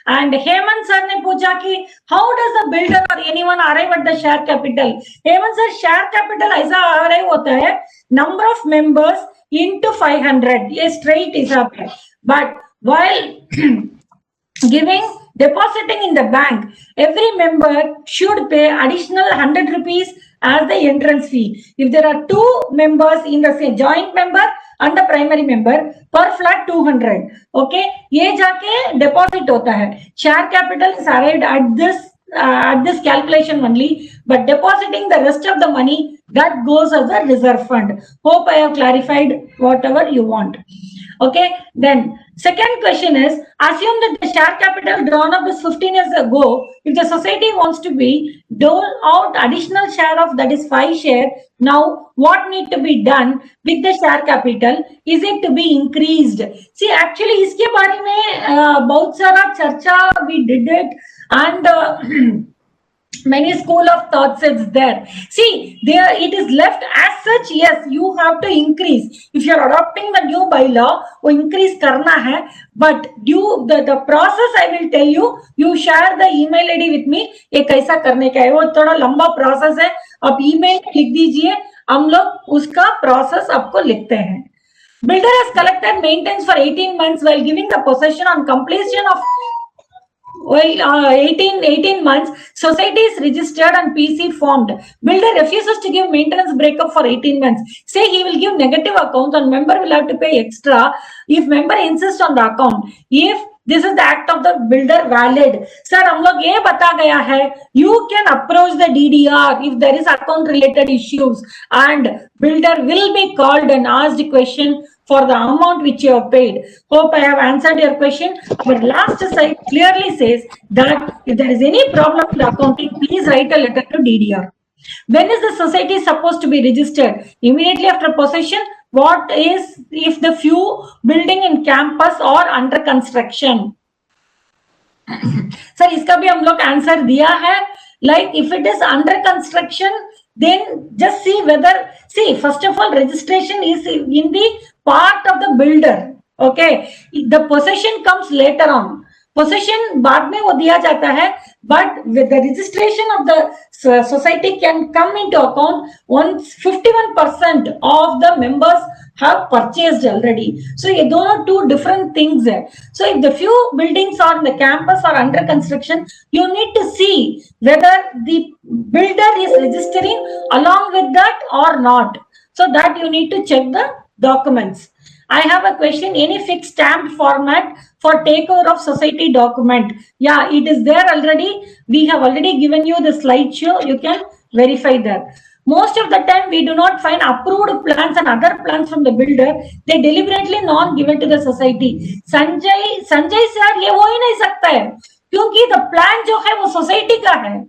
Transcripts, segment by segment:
And Hemant sir ने पूछा कि how does the builder or anyone arrive at the share capital? Hemant sir, share capital ऐसा arrive होता है number of members into 500, ये straight हिसाब है. But while depositing in the bank, every member should pay additional 100 rupees as the entrance fee. If there are two members in the same joint member and the primary member, per flat 200. Okay, ये जाके deposit होता है. Share capital is arrived at this calculation only, but depositing the rest of the money that goes as a reserve fund. Hope I have clarified whatever you want. Okay, then second question is, assume that the share capital drawn up is 15 years ago. If the society wants to be dole out additional share of that is 5 share, now what need to be done with the share capital? Is it to be increased? See, actually इसके बारे में बहुत सारा चर्चा we did it, and many school of thoughts is there. See, there it is left as such. Yes, you have to increase. If you are adopting the new bylaw, वो increase करना है. But due the process, I will tell you. You share the email ID with me. ये कैसा करने का है? वो थोड़ा लंबा process है. आप email लिख दीजिए. हम लोग उसका process आपको लिखते हैं. Builder has collected maintenance for 18 months while giving the possession on completion of 18 months, society is registered and PC formed. Builder refuses to give maintenance breakup for 18 months. Say he will give negative account and member will have to pay extra if member insists on the account. If this is the act of the builder valid. Sir, हम लोग ये बता गया है, you can approach the DDR if there is account related issues and builder will be called and asked a question for the amount which you have paid. Hope I have answered your question. But last slide clearly says that if there is any problem with accounting, please write a letter to DDR. When is the society supposed to be registered? Immediately after possession. What is if the few building in campus or under construction? Sir, इसका भी हम लोग answer दिया है. Like if it is under construction, then just see whether, see, first of all, registration is in the part of the builder. Okay, the possession comes later on. Possession बाद में वो दिया जाता है, but with the registration of the society can come into account once 51% of the members have purchased already. So ये दोनों two different things है. So if the few buildings are in the campus or under construction, you need to see whether the builder is registering along with that or not. So that you need to check the documents. I have a question. Any fixed stamped format for takeover of society document? Yeah, it is there already. We have already given you the slideshow. You can verify that. Most of the time, we do not find approved plans and other plans from the builder. They deliberately not given to the society. Sanjay sir, ये हो ही नहीं सकता है, क्योंकि the plan जो है वो society का है.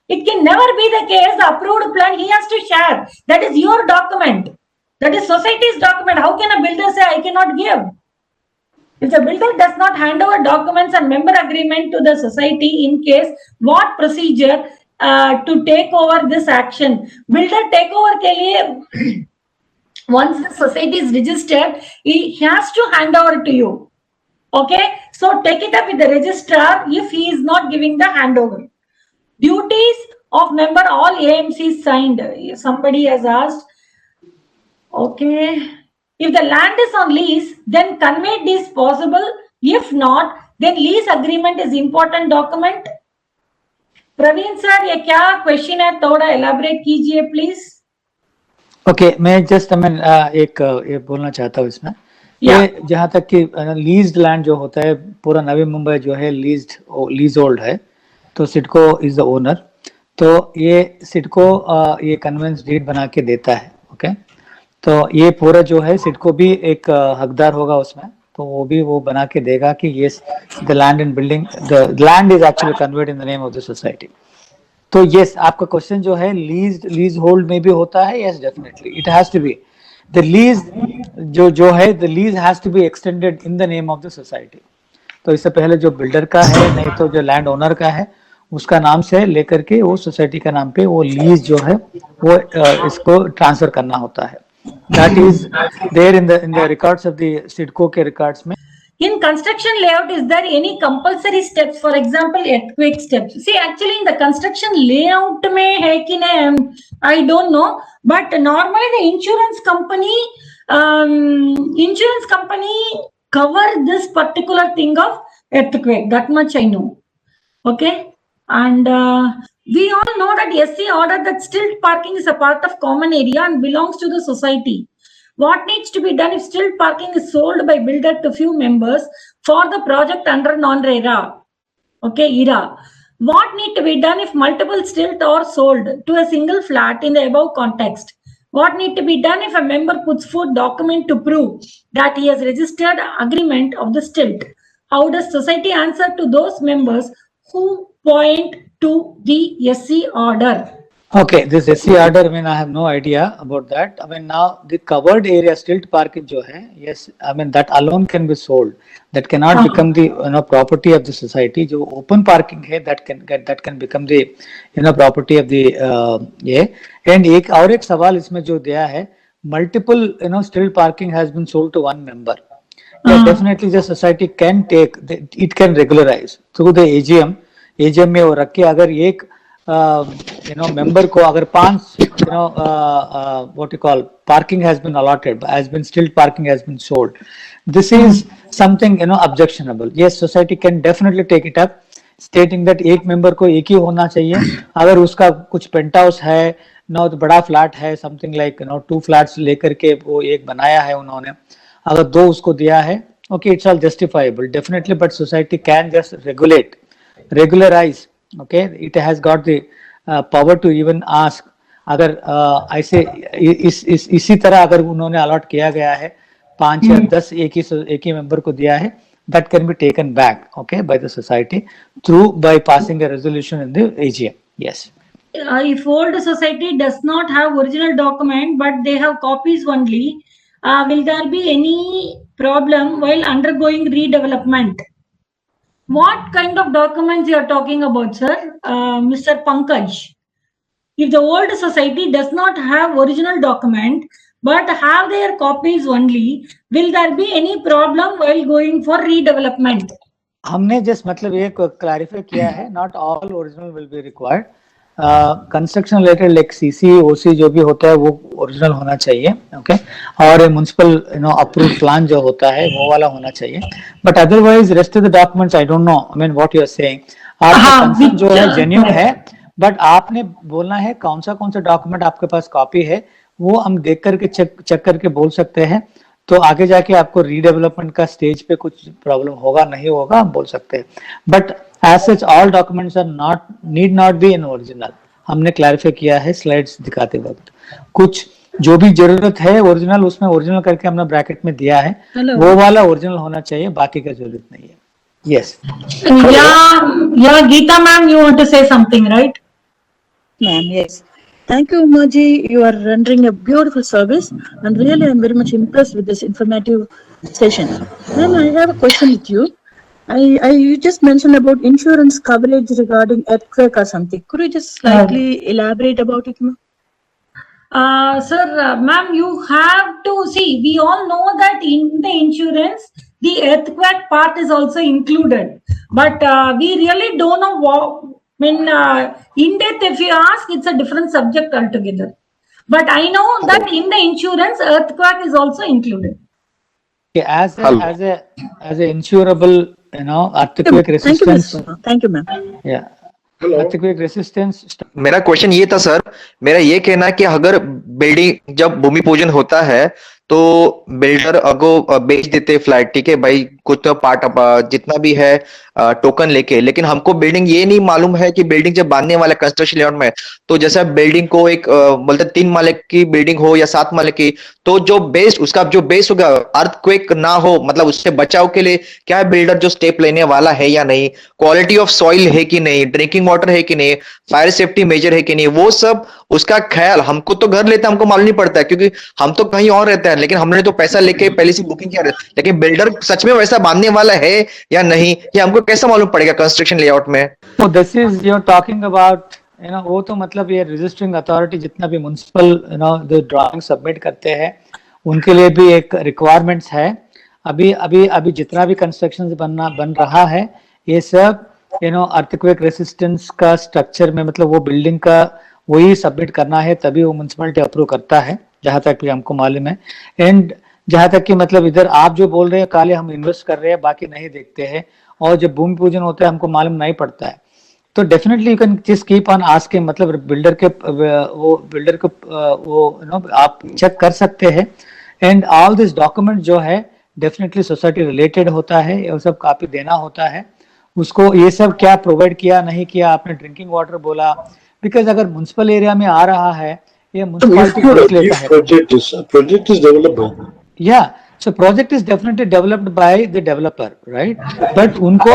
It can never be the case. The approved plan he has to share. That is your document. That is society's document. How can a builder say I cannot give? If the builder does not hand over documents and member agreement to the society, in case what procedure to take over this action? Builder take over के लिए once the society is registered, he has to hand over to you. Okay, so take it up with the registrar if he is not giving the handover. Duties of member, all AMCs signed. Somebody has asked. Okay, if the land is on lease, then conveyed is possible. If not, then lease agreement is important document. Praveen sir, ये क्या question है, थोड़ा elaborate कीजिए please. Okay, मैं just एक ये बोलना चाहता हूँ इसमें. ये जहाँ तक कि लीज्ड लैंड जो होता है, पूरा नवी मुंबई जो है लीज होल्ड है, तो सिडको इज द ओनर. तो ये सिडको ये कन्वेंस डीड बना के देता है. ओके, तो ये पूरा जो है सिडको भी एक हकदार होगा उसमें, तो वो भी वो बना के देगा कि ये the land and building, the land is actually convert in the name of the society. तो यस, आपका क्वेश्चन जो है लीज होल्ड में भी होता है. Yes, definitely it has to be the lease जो है, the lease has to be extended in the name of the society. तो इससे पहले जो बिल्डर का है, नहीं तो जो लैंड ओनर का है, उसका नाम से लेकर के वो सोसाइटी का नाम पे वो लीज जो है वो इसको ट्रांसफर करना होता है. That is there in the records of the SIDCO के records में. in construction layout, is there any compulsory steps, for example earthquake steps? See, actually in the construction layout mein hai ki nahi, I don't know, but normally the insurance company cover this particular thing of earthquake, that much I know. Okay. And we all know that SC order that stilt parking is a part of common area and belongs to the society. What needs to be done if stilt parking is sold by builder to few members for the project under non-RERA? Okay, ERA. What need to be done if multiple stilt are sold to a single flat in the above context? What need to be done if a member puts forth document to prove that he has registered agreement of the stilt? How does society answer to those members who point to the SC order? Okay, this SC order, I mean, I have no idea about that. I mean, now the covered area stilt parking jo hai, yes, I mean that alone can be sold. That cannot become the property of the society. Jo open parking hai, that can become the property of the ये. And एक सवाल इसमें जो दिया है, multiple stilt parking has been sold to one member. Yeah, definitely the society can take, it can regularize through the AGM में वो रख के अगर एक member को अगर 5 what you call parking has been allotted, has been stilt parking has been sold, this is something objectionable. Yes, society can definitely take it up, stating that एक member को एक ही होना चाहिए. अगर उसका कुछ penthouse है तो बड़ा flat है, something like 2 flats लेकर के वो एक बनाया है उन्होंने, अगर 2 उसको दिया है, okay, it's all justifiable definitely, but society can just regularize. Okay, it has got the power to even ask. अगर ऐसे इसी तरह अगर उन्होंने अलॉट किया गया है 5 या 10 एक ही मेंबर को दिया है, that can be taken back, okay, by the society by passing a resolution in the AGM. Yes. If old society does not have original document but they have copies only, will there be any problem while undergoing redevelopment? What kind of documents you are talking about, sir? Mr. Pankaj, if the old society does not have original document but have their copies only, will there be any problem while going for redevelopment? हमने just मतलब ये clarify किया है, not all original will be required. Construction related like CC OC जो भी होता है वो ओरिजिनल होना चाहिए, ओके, और म्युनिसिपल अप्रूव प्लान जो होता है वो वाला होना चाहिए, but otherwise rest of the documents I don't know, I mean what you are saying, आपका कंसर्न जो है जेन्युइन है, बट आपने बोलना है कौन सा डॉक्यूमेंट आपके पास कॉपी है, वो हम देख करके चेक करके बोल सकते हैं, तो आगे जाके आपको रीडेवलपमेंट का स्टेज पे कुछ प्रॉब्लम होगा नहीं होगा हम बोल सकते हैं, but as such all documents are need not be in original. हमने क्लैरिफाई किया है स्लाइड्स दिखाते वक्त, कुछ जो भी जरूरत है ओरिजिनल उसमें ओरिजिनल करके हमने ब्रैकेट में दिया है, वो वाला ओरिजिनल होना चाहिए, बाकी का जरूरत नहीं है. Yes yeah Geeta ma'am, you want to say something, right ma'am? Yes, thank you, Umaji. You are rendering a beautiful service, and really, I'm very much impressed with this informative session. Ma'am, I have a question with you. You just mentioned about insurance coverage regarding earthquake or something. Could you just slightly elaborate about it, ma'am? Sir, ma'am, you have to see. We all know that in the insurance, the earthquake part is also included, but we really don't know what. I mean, in depth, if you ask, it's a different subject altogether. But I know that in the insurance, earthquake is also included. Okay, as a insurable, earthquake resistance. Thank you, ma'am. Yeah. Earthquake resistance. मेरा question ये था sir, मेरा ये कहना है कि अगर building जब भूमि पूजन होता है तो बिल्डर अगो बेच देते फ्लैट, ठीक है भाई, कुछ तो पार्ट जितना भी है टोकन लेके, लेकिन हमको बिल्डिंग ये नहीं मालूम है कि बिल्डिंग जब बांधने वाला कंस्ट्रक्शन लेआउट में, तो जैसा बिल्डिंग को एक बोलते 3 माले की बिल्डिंग हो या 7 माले की, तो जो बेस उसका जो बेस होगा अर्थक्वेक ना हो, मतलब उससे बचाव के लिए क्या बिल्डर जो स्टेप लेने वाला है या नहीं, क्वालिटी ऑफ सॉइल है कि नहीं, ड्रिंकिंग वाटर है कि नहीं, फायर सेफ्टी मेजर है कि नहीं, वो सब उसका ख्याल हमको तो घर लेते हमको मालूम नहीं पड़ता है, क्योंकि हम तो कहीं और रहते हैं, लेकिन हमने तो पैसा लेके पहले से बुकिंग किया, लेकिन बिल्डर सच में वैसा बांधने वाला है या नहीं, ये हमको कैसे मालूम पड़ेगा कंस्ट्रक्शन लेआउट में? So this is you're talking about, वो तो मतलब ये रजिस्टरिंग अथॉरिटी जितना भी म्युनिसिपल जो ड्राइंग सबमिट करते हैं उनके लिए भी एक रिक्वायरमेंट्स है. अभी अभी अभी जितना भी कंस्ट्रक्शन बन रहा है, ये सब अर्थक्वेक रेसिस्टेंस का स्ट्रक्चर में, मतलब वो बिल्डिंग का वही सबमिट करना है, तभी वो म्युनिसिपैलिटी अप्रूव करता है, जहां तक भी हमको मालूम है। एंड जहां तक कि मतलब इधर आप जो बोल रहे हैं काले, हम इन्वेस्ट कर रहे हैं बाकी नहीं देखते हैं, और जब भूमि पूजन होता है हमको मालूम नहीं पड़ता है, तो definitely you can just keep on asking, मतलब बिल्डर के वो आप चेक कर सकते हैं। एंड ऑल दिस डॉक्यूमेंट जो है डेफिनेटली सोसाइटी रिलेटेड होता है, ये सब कापी देना होता है उसको। ये सब क्या प्रोवाइड किया नहीं किया, आपने ड्रिंकिंग वाटर बोला, बिकॉज अगर म्युनिसिपल एरिया में आ रहा है, ये म्युनिसिपैलिटी लेता है। project is developed. Yeah, so project is definitely developed by the developer, right? But उनको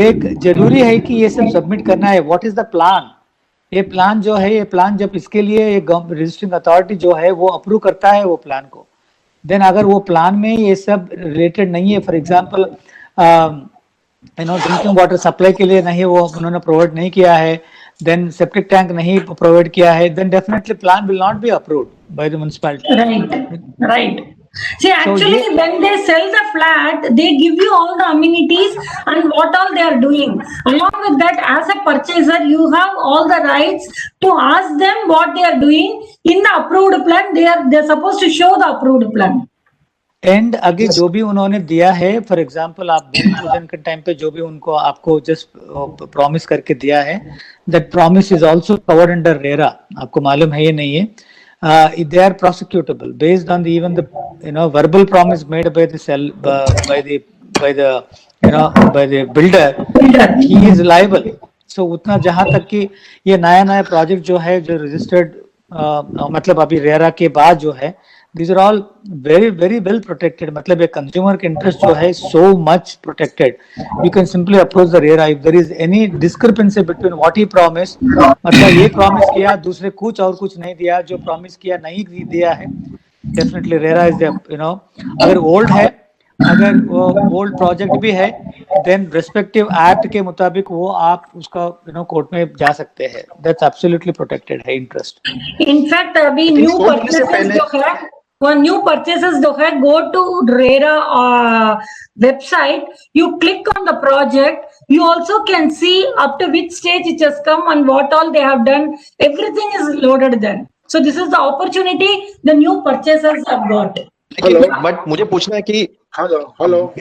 एक जरूरी है कि ये सब सबमिट करना है। What is the plan? ये प्लान जो है, ये प्लान जब इसके लिए एक रजिस्ट्रिंग अथॉरिटी जो है वो अप्रूव करता है वो प्लान को, देन अगर वो प्लान में ये सब रिलेटेड नहीं है, for example drinking water supply के लिए नहीं, वो उन्होंने प्रोवाइड नहीं किया है, then septic tank नहीं प्रोवाइड किया है, then definitely plan will not be approved by the municipality. Right. See, actually, when they sell the flat, they give you all the amenities and what all they are doing. Along with that, as a purchaser, you have all the rights to ask them what they are doing in the approved plan. They're supposed to show the approved plan. And आगे जो भी उन्होंने दिया है, for example आप भूमि पूजन के time पे जो भी उनको आपको जस्ट प्रॉमिस करके दिया है, that promise is also covered under RERA. आपको मालूम है ये नहीं है, they are prosecutable based on the even the verbal promise made by the by the builder, he is liable. So उतना जहां तक कि ये नया प्रोजेक्ट जो है जो रजिस्टर्ड मतलब अभी रेरा के बाद जो है, these are all very well protected, मतलब एक कंज्यूमर के इंटरेस्ट जो है so much protected. You can simply approach the RERA if there is any discrepancy between what he promised, मतलब ये प्रॉमिस किया दूसरे कुछ और कुछ नहीं दिया, जो प्रॉमिस किया नहीं दिया है, डेफिनेटली RERA is the अगर ओल्ड है, अगर वो ओल्ड प्रोजेक्ट भी है, देन रेस्पेक्टिव एक्ट के मुताबिक वो आप उसका कोर्ट में जा सकते हैं, दैट्स एब्सोल्युटली प्रोटेक्टेड है इंटरेस्ट। इनफैक्ट अभी न्यू परचेसेस जो है, वो न्यू परचेसेस जो है, go to RERA website, you click on the project, you also can see up to which stage it has come and what all they have done, everything is loaded there. So this is the opportunity the new purchasers have got. But मुझे पूछना है कि hello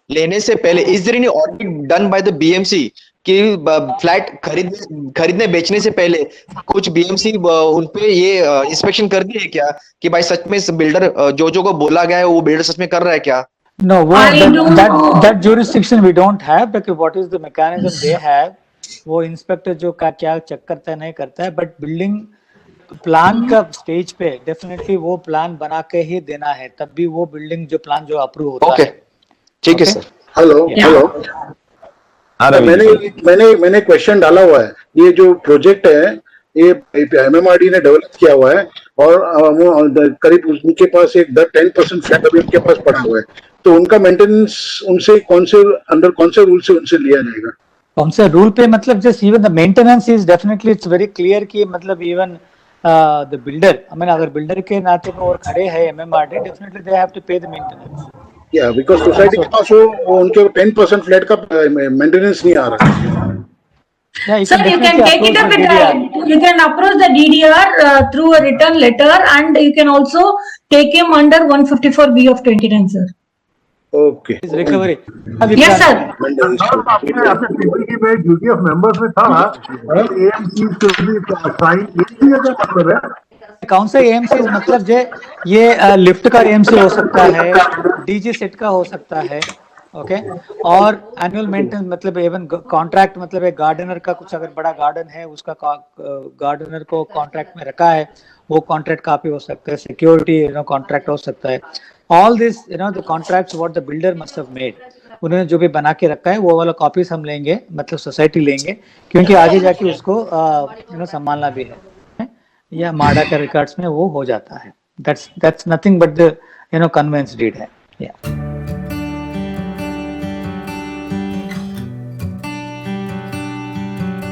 लेने से पहले is there any audit done by the BMC कि flat खरीदने बेचने से पहले कुछ बीएमसी उन पे ये इंस्पेक्शन कर दिए क्या कि भाई सच में बिल्डर जो को बोला गया है वो बिल्डर सच में कर रहा है क्या? No, that jurisdiction we don't have, because what is the mechanism they have, वो इंस्पेक्टर जो का क्या चेक करता है नहीं करता है, बट बिल्डिंग प्लान का स्टेज पे डेफिनेटली वो प्लान बना के ही देना है, तब भी वो बिल्डिंग जो प्लान जो अप्रूव होता है। ठीक है सर। हेलो मैंने क्वेश्चन डाला हुआ है, ये जो प्रोजेक्ट है ये एमएमआरडी ने डेवलप किया हुआ है और करीब उनके पास एक 10% फ्लैट अभी उनके पास पड़ा हुआ है, तो उनका मेंटेनेंस उनसे कौन से रूल से उनसे लिया जाएगा? कौन से रूल पे, मतलब just even the maintenance is definitely it's very clear कि मतलब even the builder, I mean अगर बिल्डर के नाते में और खड़े हैं MMRD, definitely they have to pay the maintenance. या बिकॉज़ सोसाइटी के पास वो उनके 10% फ्लैट का मेंटेनेंस नहीं आ रहा है। Yeah, Sir, you can take it up with you can approach the DDR through a written letter, and you can also take him under 154B of 29, sir. Okay recovery. Yes, sir. आपने PPT में duty of members में था और AMC से भी sign ये क्या मतलब है? कौन सा एएमसी मतलब ये लिफ्ट का एएमसी हो सकता है, डीजी सेट का हो सकता है, ओके, और एनुअल मेंटेनेंस मतलब इवन कॉन्ट्रैक्ट, मतलब एक गार्डनर का कुछ अगर बड़ा गार्डन है उसका गार्डनर को कॉन्ट्रैक्ट में रखा है, वो कॉन्ट्रैक्ट कापी हो सकता है, सिक्योरिटी कॉन्ट्रैक्ट हो सकता है, all this the contracts what the builder must have made, उन्होंने जो भी बना के रखा है वो वाला कॉपीज हम लेंगे, मतलब सोसाइटी लेंगे, क्योंकि आगे जाके उसको संभालना भी है, या माडा के रिकॉर्ड्स में वो हो जाता है, that's nothing but the conveyance deed है।